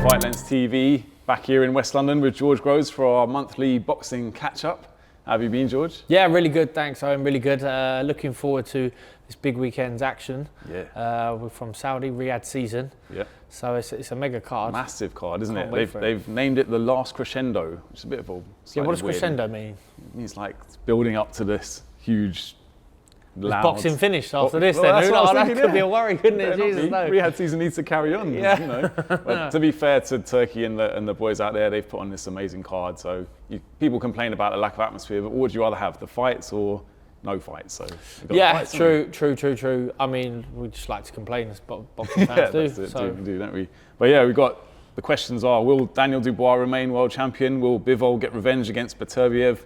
Fight Lens TV, back here in West London with George Groves for our monthly boxing catch-up. How have you been, George? Yeah, really good, thanks. I'm really good. Looking forward to this big weekend's action. Yeah. We're from Saudi, Riyadh season. Yeah. So it's a mega card. Massive card, isn't it? Can't wait They've named it the last crescendo, which is a bit of a Yeah, what does weird. crescendo mean? It means like it's building up to this huge, loud... Boxing finished after this well, then. that's what I was That thinking, could be a worry, couldn't it? Yeah, Jesus, no. Riyadh season needs to carry on, Yeah. you know. But to be fair to Turkey and the boys out there, they've put on this amazing card. So people complain about the lack of atmosphere, but what would you rather have, the fights or no fights? So yeah, fights, true. I mean, we just like to complain as boxing fans do. That's it, we do, don't we? But yeah, we've got, the questions are, will Daniel Dubois remain world champion? Will Bivol get revenge against BETERBIEV?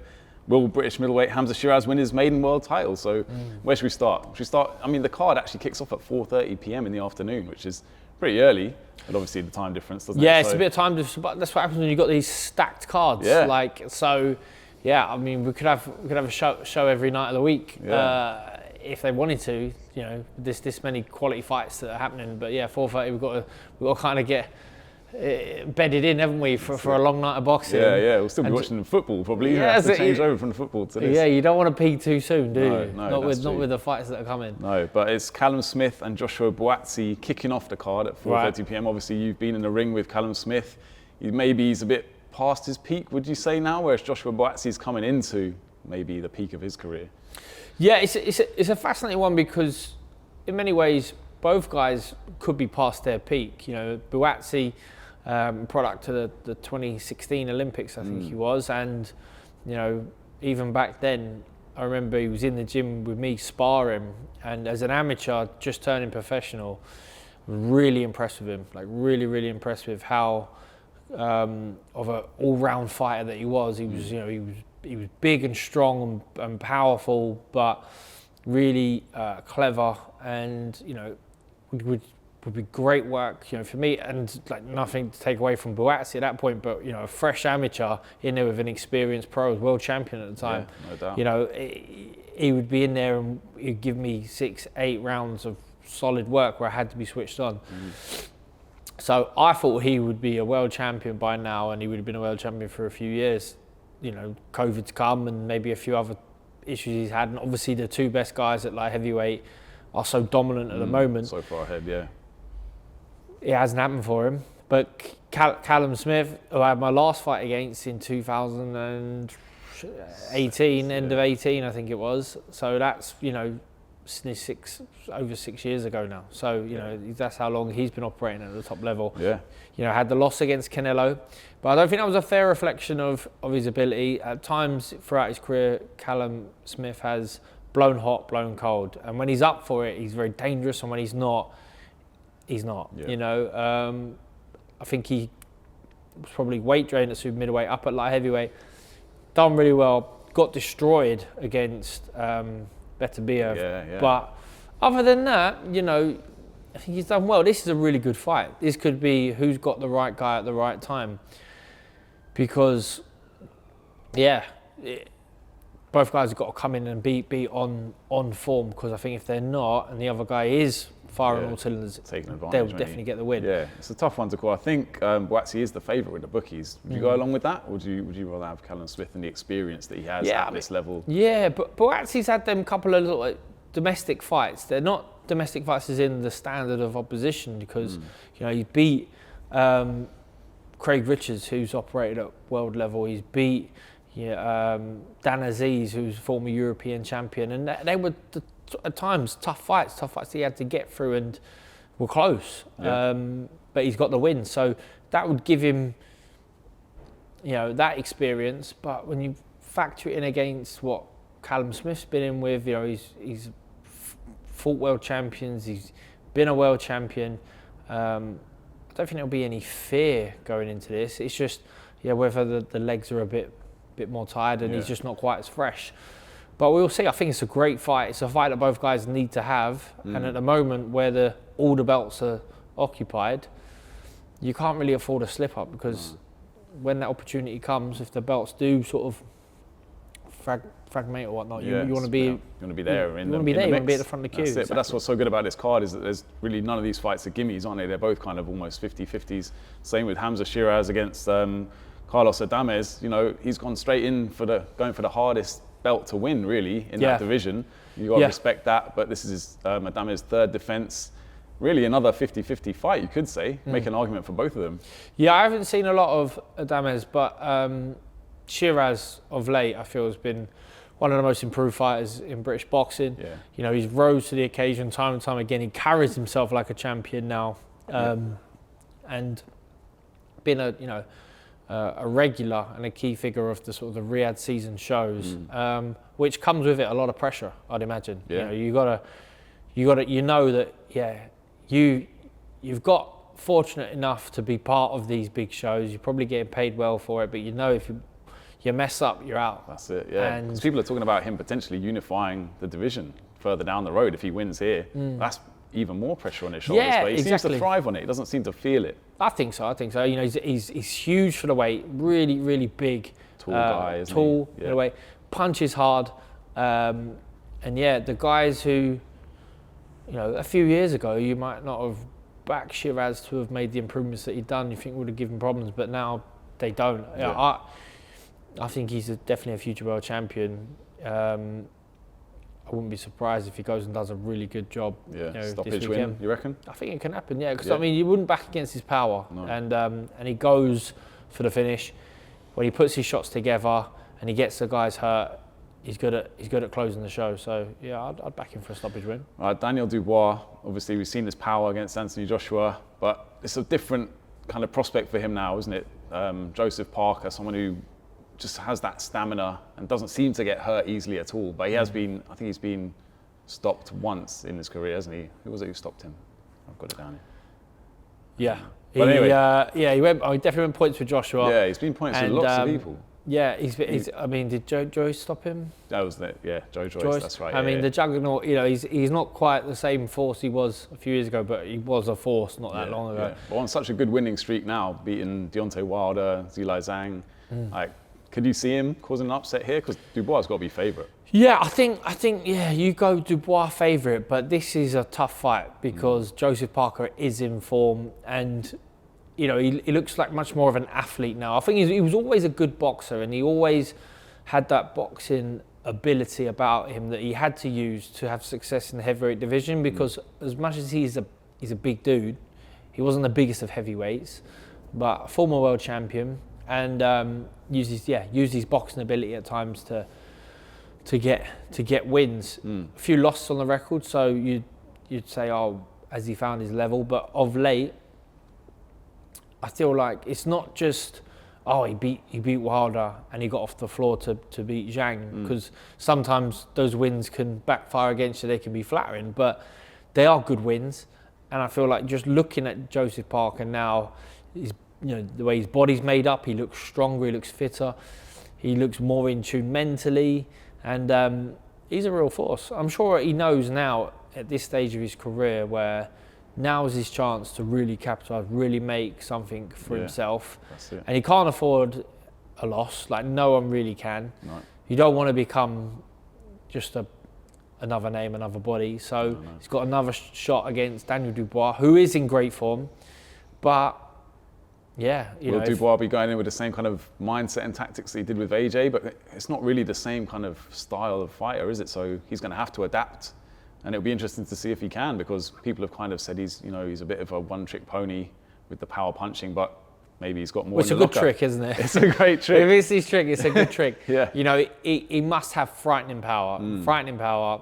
Will British middleweight Hamza Shiraz win his maiden world title? So where should we start? I mean, the card actually kicks off at 4:30 p.m. in the afternoon, which is pretty early, but obviously the time difference, doesn't it? Yeah, it's a bit of time difference, but that's what happens when you've got these stacked cards. Yeah. Yeah, I mean, we could have a show every night of the week if they wanted to. You know, this many quality fights that are happening. But yeah, 4:30 we've got to kind of get bedded in, haven't we, for a long night of boxing? Yeah. We'll still be watching football probably. Yeah, have to change over from the football to this. Yeah, you don't want to peak too soon, do you? No, not with the fights that are coming. No, but it's Callum Smith and Joshua Buatsi kicking off the card at 4:30 p.m. Obviously, you've been in the ring with Callum Smith. He's a bit past his peak, would you say now? Whereas Joshua Buatsi's coming into maybe the peak of his career. Yeah, it's a fascinating one because in many ways both guys could be past their peak. You know, Buatsi, product of the 2016 Olympics, I think he was, and you know, even back then, I remember he was in the gym with me sparring, and as an amateur just turning professional, really impressed with him. Like really impressed with how of an all-round fighter that he was. He was, you know, he was big and strong and powerful, but really clever, and you know, would be great work, you know, for me. And like, nothing to take away from Buatsi at that point, but you know, a fresh amateur in there with an experienced pro, world champion at the time. Yeah, no doubt. You know, he would be in there and he'd give me 6-8 rounds of solid work where I had to be switched on. So I thought he would be a world champion by now, and he would have been a world champion for a few years. You know, COVID's come and maybe a few other issues he's had, and obviously the two best guys at light heavyweight are so dominant at the moment. So far ahead, yeah. It hasn't happened for him. But Callum Smith, who I had my last fight against in 2018, end of 18, I think it was. So that's, you know, over 6 years ago now. So, you know, that's how long he's been operating at the top level. Yeah. You know, had the loss against Canelo, but I don't think that was a fair reflection of his ability. At times throughout his career, Callum Smith has blown hot, blown cold. And when he's up for it, he's very dangerous. And when he's not, he's not. Yeah. You know, I think he was probably weight drained at super middleweight, up at light heavyweight, done really well, got destroyed against BETERBIEV. Yeah. But other than that, you know, I think he's done well. This is a really good fight. This could be who's got the right guy at the right time. Because, both guys have got to come in and be on form, because I think if they're not, and the other guy is firing all cylinders, they'll definitely get the win. Yeah, it's a tough one to call. I think Buatsi is the favourite with the bookies. Would you go along with that, or would you rather have Callum Smith and the experience that he has at this level? Yeah, but Buatsi's had them couple of little domestic fights. They're not domestic fights as in the standard of opposition, because you know, he beat Craig Richards, who's operated at world level. He's beat Dan Aziz, who's former European champion, and they were at times tough fights he had to get through, and were close. But he's got the win, so that would give him, you know, that experience. But when you factor it in against what Callum Smith's been in with, you know, he's fought world champions, he's been a world champion. I don't think there'll be any fear going into this. It's just, whether the legs are a bit more tired and he's just not quite as fresh. But we'll see. I think it's a great fight. It's a fight that both guys need to have. And at the moment where all the belts are occupied, you can't really afford a slip up, because when that opportunity comes, if the belts do sort of fragment or whatnot. Yeah, You want to be, you want to be there. You want to be there. You want to be at the front of the queue. That's it. But that's what's so good about this card is that there's really none of these fights are gimmies, aren't they? They're both kind of almost 50-50s. Same with Hamza Shiraz against Carlos Adames. You know, he's gone straight in going for the hardest belt to win, really, in that division. You got to respect that. But this is Adames' third defense. Really another 50-50 fight, you could say. Make an argument for both of them. Yeah, I haven't seen a lot of Adames, but Shiraz of late, I feel, has been one of the most improved fighters in British boxing. Yeah. You know, he's rose to the occasion time and time again. He carries himself like a champion now, and been a regular and a key figure of the sort of the Riyadh season shows, which comes with it a lot of pressure, I'd imagine. Yeah. You know, you know that, you've got fortunate enough to be part of these big shows. You're probably getting paid well for it, but you know if you mess up, you're out. That's it, yeah. Because people are talking about him potentially unifying the division further down the road if he wins here. That's even more pressure on his shoulders. Yeah, but he seems to thrive on it. He doesn't seem to feel it. I think so. You know, he's huge for the weight. Really, really big. Tall guy, isn't tall he? for the weight. Punches hard. And yeah, the guys who, you know, a few years ago, you might not have backed Shiraz to have made the improvements that he'd done. You think would have given problems, but now they don't. Yeah. I think he's definitely a future world champion. I wouldn't be surprised if he goes and does a really good job. Yeah, you know, stoppage win, you reckon? I think it can happen, yeah. Because I mean, you wouldn't back against his power, no. And he goes for the finish. When he puts his shots together and he gets the guys hurt, he's good at closing the show. So yeah, I'd back him for a stoppage win. Daniel Dubois, obviously we've seen his power against Anthony Joshua, but it's a different kind of prospect for him now, isn't it? Joseph Parker, someone who just has that stamina and doesn't seem to get hurt easily at all. But he has been, I think he's been stopped once in his career, hasn't he? Who was it who stopped him? I've got it down here. Yeah. But anyway. He definitely went points with Joshua. Yeah, he's been points with lots of people. Yeah, I mean, did Joyce stop him? That was it, yeah, Joyce, that's right. I mean, the juggernaut, you know, he's not quite the same force he was a few years ago, but he was a force not that long ago. Yeah. But on such a good winning streak now, beating Deontay Wilder, Zhilei Zhang, like, could you see him causing an upset here? Because Dubois has got to be favourite. Yeah, I think, you go Dubois favourite, but this is a tough fight because Joseph Parker is in form and, you know, he looks like much more of an athlete now. I think he was always a good boxer and he always had that boxing ability about him that he had to use to have success in the heavyweight division because as much as he's a big dude, he wasn't the biggest of heavyweights, but a former world champion and uses his boxing ability at times to get wins. A few losses on the record, so you'd say, oh, has he found his level? But of late, I feel like it's not just, oh, he beat Wilder and he got off the floor to beat Zhang, because sometimes those wins can backfire against you. They can be flattering, but they are good wins. And I feel like just looking at Joseph Parker now, the way his body's made up, he looks stronger, he looks fitter, he looks more in tune mentally, and he's a real force. I'm sure he knows now at this stage of his career where now is his chance to really capitalise, really make something for himself. That's it. And he can't afford a loss, like no one really can. No. You don't want to become just another name, another body. So he's got another shot against Daniel Dubois, who is in great form, but yeah, will Dubois be going in with the same kind of mindset and tactics that he did with AJ? But it's not really the same kind of style of fighter, is it? So he's going to have to adapt, and it'll be interesting to see if he can, because people have kind of said he's a bit of a one-trick pony with the power punching, but maybe he's got more. It's a good trick, isn't it? It's a great trick. If it's his trick, it's a good trick. Yeah. You know, he must have frightening power. Frightening power.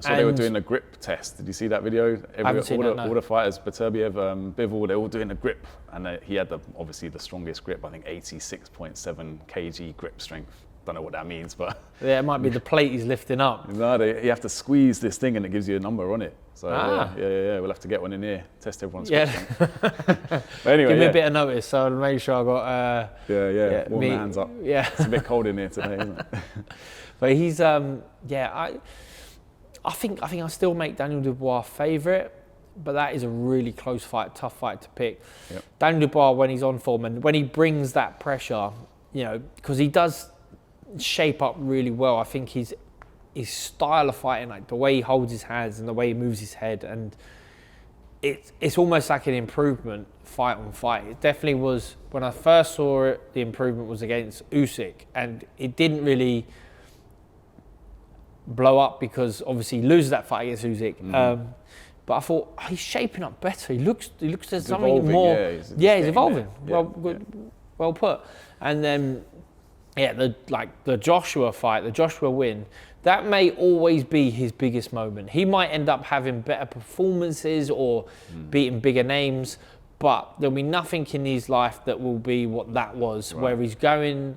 So they were doing a grip test. Did you see that video? All the fighters, BETERBIEV, BIVOL, they're all doing a grip, and he had obviously the strongest grip. I think 86.7 kg grip strength. Don't know what that means, but yeah, it might be the plate he's lifting up. No, you have to squeeze this thing, and it gives you a number on it. So yeah, we'll have to get one in here, test everyone's grip strength. But anyway, give me a bit of notice, so I'll make sure I got warm the hands up. Yeah, it's a bit cold in here today, isn't it? But he's I think I still make Daniel Dubois favourite, but that is a really close fight, tough fight to pick. Yep. Daniel Dubois, when he's on form and when he brings that pressure, you know, because he does shape up really well. I think his style of fighting, like the way he holds his hands and the way he moves his head, and it's almost like an improvement fight on fight. It definitely was. When I first saw it, the improvement was against Usyk, and it didn't really blow up because obviously he loses that fight against Usyk. But I thought, he's shaping up better. He looks there's something evolving, more. He's evolving. Yeah, Well put. And then the Joshua fight, the Joshua win, that may always be his biggest moment. He might end up having better performances or beating bigger names, but there'll be nothing in his life that will be what that was, where he's going,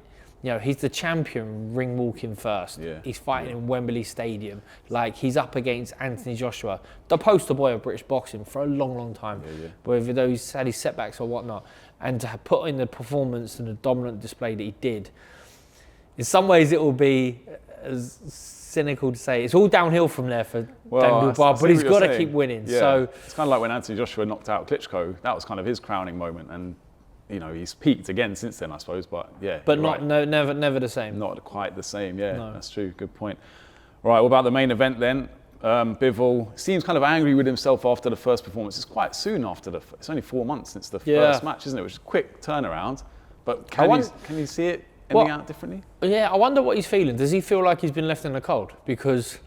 he's the champion ring walking first. Yeah. He's fighting in Wembley Stadium. Like, he's up against Anthony Joshua, the poster boy of British boxing for a long, long time. Whether he's had his setbacks or whatnot. And to have put in the performance and the dominant display that he did, in some ways it will be as cynical to say it's all downhill from there for Daniel Dubois, but he's got to keep winning. Yeah. So it's kind of like when Anthony Joshua knocked out Klitschko. That was kind of his crowning moment, and he's peaked again since then, I suppose. But yeah, but never the same. Not quite the same. Yeah, no. That's true. Good point. All right, what about the main event then? Bivol seems kind of angry with himself after the first performance. It's quite soon after it's only 4 months since the first match, isn't it? Which is a quick turnaround. But can you see it ending out differently? Yeah, I wonder what he's feeling. Does he feel like he's been left in the cold? Because,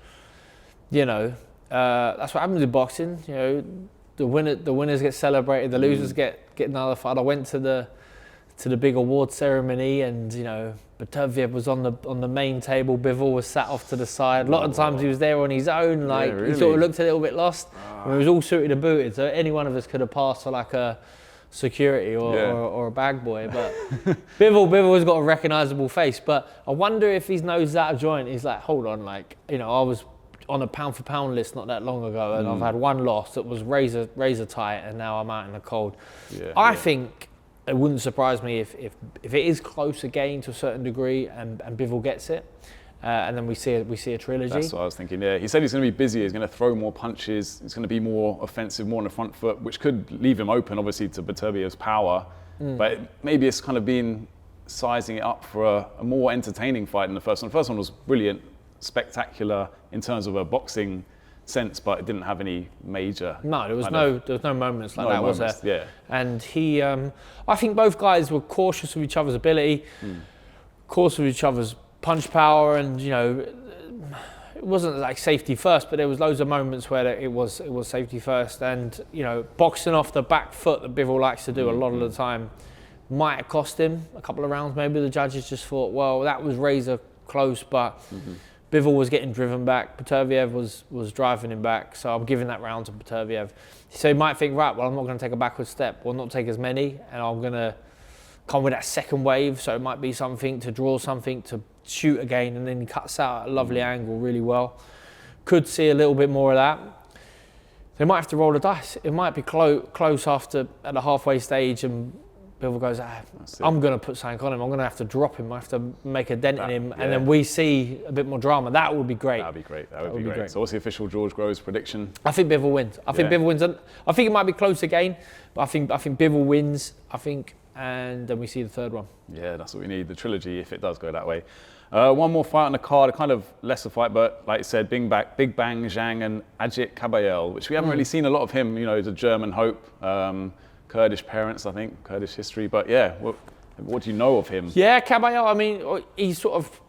that's what happens in boxing. The winners get celebrated, the losers get another fight. I went to the big award ceremony, and BETERBIEV was on the main table. Bivol was sat off to the side. A lot of times he was there on his own. Like, he sort of looked a little bit lost. He was all suited and booted, so any one of us could have passed for like a security or a bag boy. But Bivol's got a recognisable face. But I wonder if he knows out of joint. He's like, hold on, I was on a pound for pound list not that long ago, and I've had one loss that was razor tight, and now I'm out in the cold. I think it wouldn't surprise me if it is close again to a certain degree, and Bivol gets it, and then we see a trilogy. That's what I was thinking. Yeah, he said he's going to be busier. He's going to throw more punches. He's going to be more offensive, more on the front foot, which could leave him open, obviously, to BETERBIEV's power. But maybe it's kind of been sizing it up for a more entertaining fight than the first one. The first one was brilliant, spectacular in terms of a boxing sense, but it didn't have any major. No, there was no moments like that, was there? Yeah. And he, I think both guys were cautious of each other's ability, cautious of each other's punch power, and it wasn't like safety first, but there was loads of moments where it was safety first, and boxing off the back foot that Bivol likes to do a lot of the time might have cost him a couple of rounds. Maybe the judges just thought, well, that was razor close, but Bivol was getting driven back. BETERBIEV was driving him back, so I'm giving that round to BETERBIEV. So he might think, right, well, I'm not going to take a backward step, or not take as many, and I'm going to come with that second wave. So it might be something to draw something, to shoot again, and then he cuts out a lovely angle really well. Could see a little bit more of that. They might have to roll the dice. It might be close at the halfway stage, and Bivol goes, I'm going to put something on him. I'm going to have to drop him. I have to make a dent in him. And then we see a bit more drama. That would be great. That would be great. That would be great. So what's the official George Groves prediction? I think Bivol wins. I think Bivol wins. I think it might be close again, but I think Bivol wins. And then we see the third one. Yeah, that's what we need, the trilogy, if it does go that way. One more fight on the card, a kind of lesser fight, but like you said, Big Bang Zhang and Ajit Kabayel, which we haven't really seen a lot of him. The German hope. Kurdish parents, I think, Kurdish history. But yeah, what do you know of him? Yeah, Kabayel, I mean, he's sort of,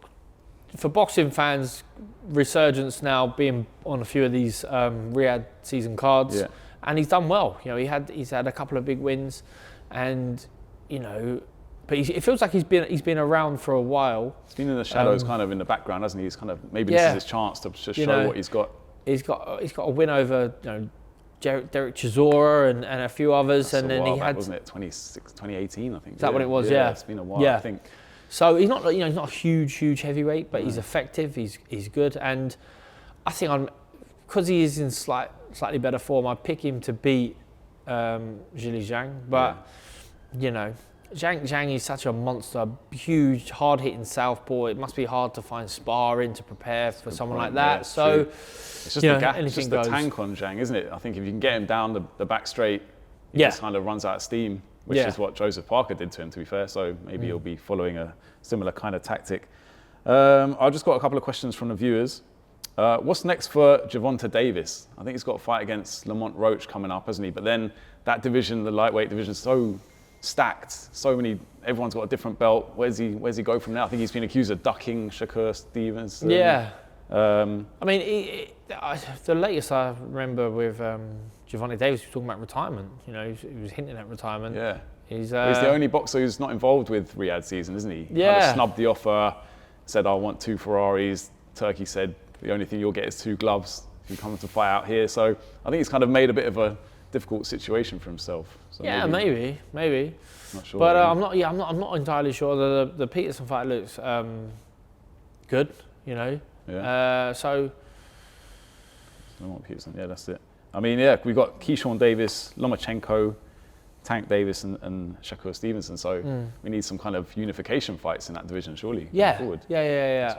for boxing fans, resurgence now, being on a few of these Riyadh season cards. Yeah. And he's done well. He's had a couple of big wins, and but it feels like he's been around for a while. He's been in the shadows, kind of in the background, hasn't he? He's kind of, maybe this is his chance to show what he's got. He's got a win over Derek Chisora and a few others. That's and then he had, wasn't it 2018, I think. Is that what it was? Yeah. It's been a while, I think. So he's not, he's not a huge heavyweight, but he's effective. He's good, and I think because he is in slightly better form, I pick him to beat Zhili Zhang. But Zhang is such a monster, huge, hard-hitting southpaw. It must be hard to find sparring to prepare for someone like that. So it's just the tank on Zhang, isn't it? I think if you can get him down the back straight, he just kind of runs out of steam, which is what Joseph Parker did to him, to be fair. So maybe he'll be following a similar kind of tactic. I've just got a couple of questions from the viewers. What's next for Gervonta Davis? I think he's got a fight against Lamont Roach coming up, hasn't he? But then that division, the lightweight division, is so stacked. Everyone's got a different belt. Where's he go from now? I think he's been accused of ducking Shakur Stevenson. Yeah. I mean, the latest I remember with Gervonta Davis, he was talking about retirement. You know, he was hinting at retirement. Yeah. He's the only boxer who's not involved with Riyadh season, isn't he? Yeah. Kind of snubbed the offer, said, I want 2 Ferraris. Turkey said, the only thing you'll get is 2 gloves if you come to fight out here. So I think he's kind of made a bit of a difficult situation for himself. So yeah, maybe. Not sure. But I'm not entirely sure. The Peterson fight looks good, you know. Yeah. So. Lamont Peterson, yeah, that's it. I mean, yeah, we've got Keyshawn Davis, Lomachenko, Tank Davis, and Shakur Stevenson. So we need some kind of unification fights in that division, surely. Yeah. Forward. Yeah.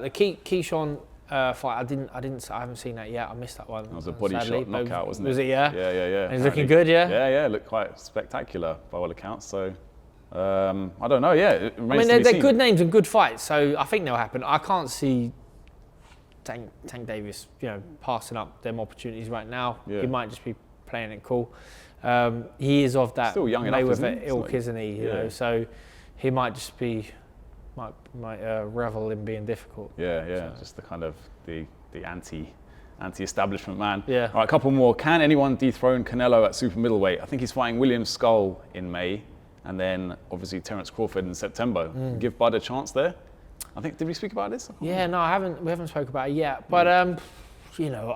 The Keyshawn fight, I haven't seen that yet. I missed that one. That was a body shot knockout, wasn't it? Was it? Yeah. Yeah. And he's looking good, yeah. Yeah. Looked quite spectacular by all accounts. So I don't know. Yeah, it remains to be they're seen. good names and good fights. So I think they'll happen. I can't see Tank Davis, you know, passing up them opportunities right now. Yeah. He might just be playing it cool. He is of that Still young enough, Mayweather ilk, isn't he? You know, Yeah. so he might just be might revel in being difficult. Yeah. So. Just the kind of the anti-establishment man. Yeah. All right, a couple more. Can anyone dethrone Canelo at super middleweight? I think he's fighting William Skull in May, and then obviously Terence Crawford in September. Give Bud a chance there. I think, did we speak about this? Yeah, no, we haven't spoken about it yet. But you know,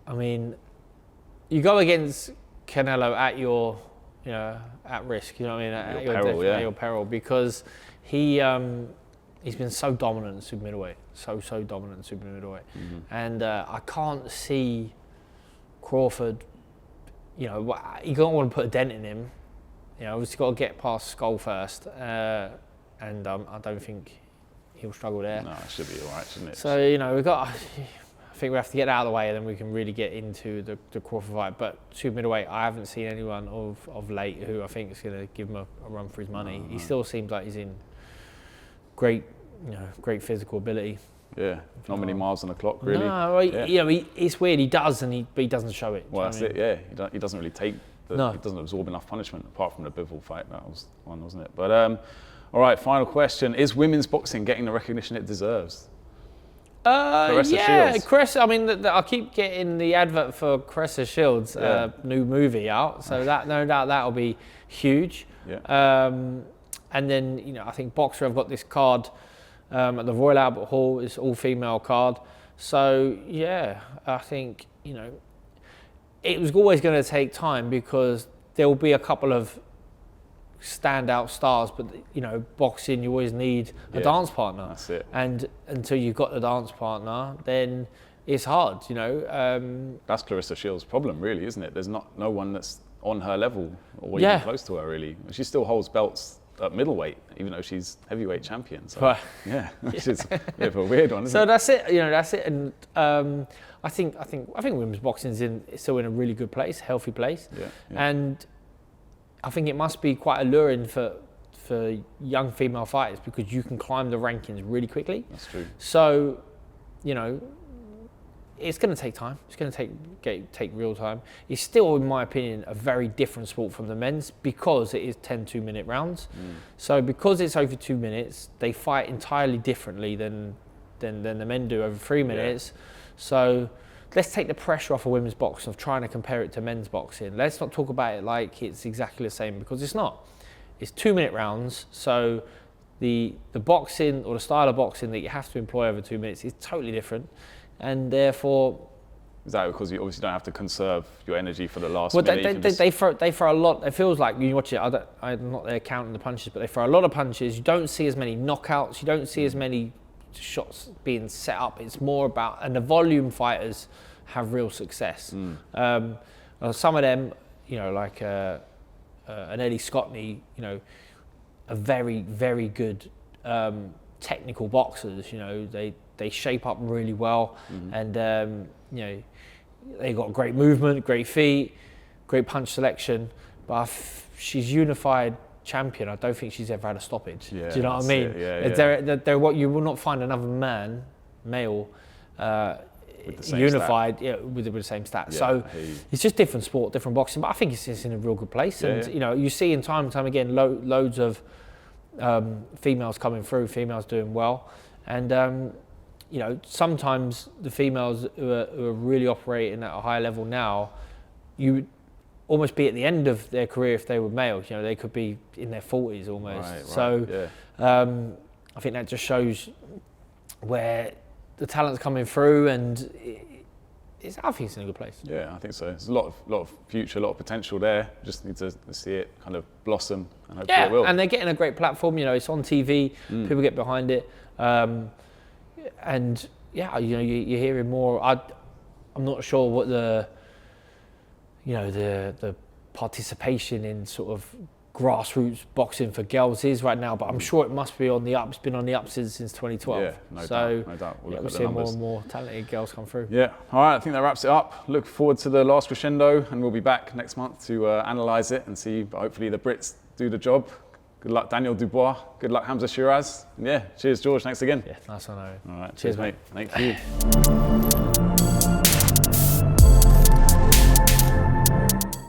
I mean, you go against Canelo at your, you know, at risk. You know what I mean? At your peril, because he's been so dominant in super middleweight, so dominant in super middleweight, and I can't see Crawford. You know, you don't want to put a dent in him. You know, he's got to get past Skull first, and I don't think he'll struggle there. No, it should be all right, shouldn't it? So, you know, I think we have to get that out of the way, and then we can really get into the Crawford fight. But super middleweight, I haven't seen anyone of late who I think is going to give him a run for his money. He still seems like he's in great physical ability. Yeah, not many miles on the clock, really. No, you know, it's weird. He does, but he doesn't show it. Well, that's it. Yeah, he doesn't really take. He No. doesn't absorb enough punishment, apart from the Bivol fight. That was one, wasn't it? But all right, final question: is women's boxing getting the recognition it deserves? Yeah, Shields. Cressa. I mean, I keep getting the advert for Cressa Shields' new movie out, so that no doubt that'll be huge. Yeah. And then, you know, I think Boxer have got this card at the Royal Albert Hall. It's all-female card. So yeah, I think, you know, it was always going to take time because there will be a couple of standout stars, but you know, boxing, you always need a dance partner. That's it. And until you've got the dance partner, then it's hard, you know. That's Clarissa Shields' problem, really, isn't it? There's no one that's on her level or even close to her, really. She still holds belts at middleweight, even though she's heavyweight champion. So, Right. yeah, which is a bit of a weird one, isn't So it? that's it, you know, that's it. And I think women's boxing is still in a really good place, healthy place. Yeah. And I think it must be quite alluring for young female fighters because you can climb the rankings really quickly. That's true. So, you know, it's going to take time. It's going to take real time. It's still, in my opinion, a very different sport from the men's because it is 10 2-minute rounds. So because it's over 2 minutes, they fight entirely differently than the men do over 3 minutes. So let's take the pressure off of women's boxing of trying to compare it to men's boxing. Let's not talk about it like it's exactly the same because it's not. It's 2-minute rounds. So the boxing or the style of boxing that you have to employ over 2 minutes is totally different. And therefore, is that because you obviously don't have to conserve your energy for the last well, minute? they throw a lot. It feels like you watch it. I'm not there counting the punches, but they throw a lot of punches. You don't see as many knockouts. You don't see as many shots being set up. It's more about, and the volume fighters have real success. Some of them, you know, like an Eddie Scotney, you know, are very, very good technical boxers. You know, they shape up really well, and you know, they got great movement, great feet, great punch selection. But she's unified champion, I don't think she's ever had a stoppage. Yeah, do you know what I that's mean? it. Yeah, They're what you will not find another male, With the same unified, with the same stats. Yeah, So it's just different sport, different boxing. But I think it's in a real good place. And you know, you see in time and time again, loads of females coming through, females doing well, and you know, sometimes the females who are really operating at a higher level now, you would almost be at the end of their career if they were males. You know, they could be in their 40s almost. Right, so I think that just shows where the talent's coming through, and I think it's in a good place. Yeah, I think so. There's a lot of future, a lot of potential there. Just need to see it kind of blossom, and hopefully it will. And they're getting a great platform. You know, it's on TV. People get behind it, and yeah, you know, you're hearing more. I'm not sure what the participation in sort of grassroots boxing for girls is right now, but I'm sure it must be on the up. It's been on the up since 2012. Yeah, no doubt. We'll look we're at the seeing more numbers. and more talented girls come through. Yeah, all right, I think that wraps it up. Look forward to the last crescendo, and we'll be back next month to analyse it and see, but hopefully the Brits do the job. Good luck, Daniel Dubois. Good luck, Hamza Shiraz. And yeah, cheers, George. Thanks again. Yeah, nice one, Owen. All right, Cheers, mate. Thank you.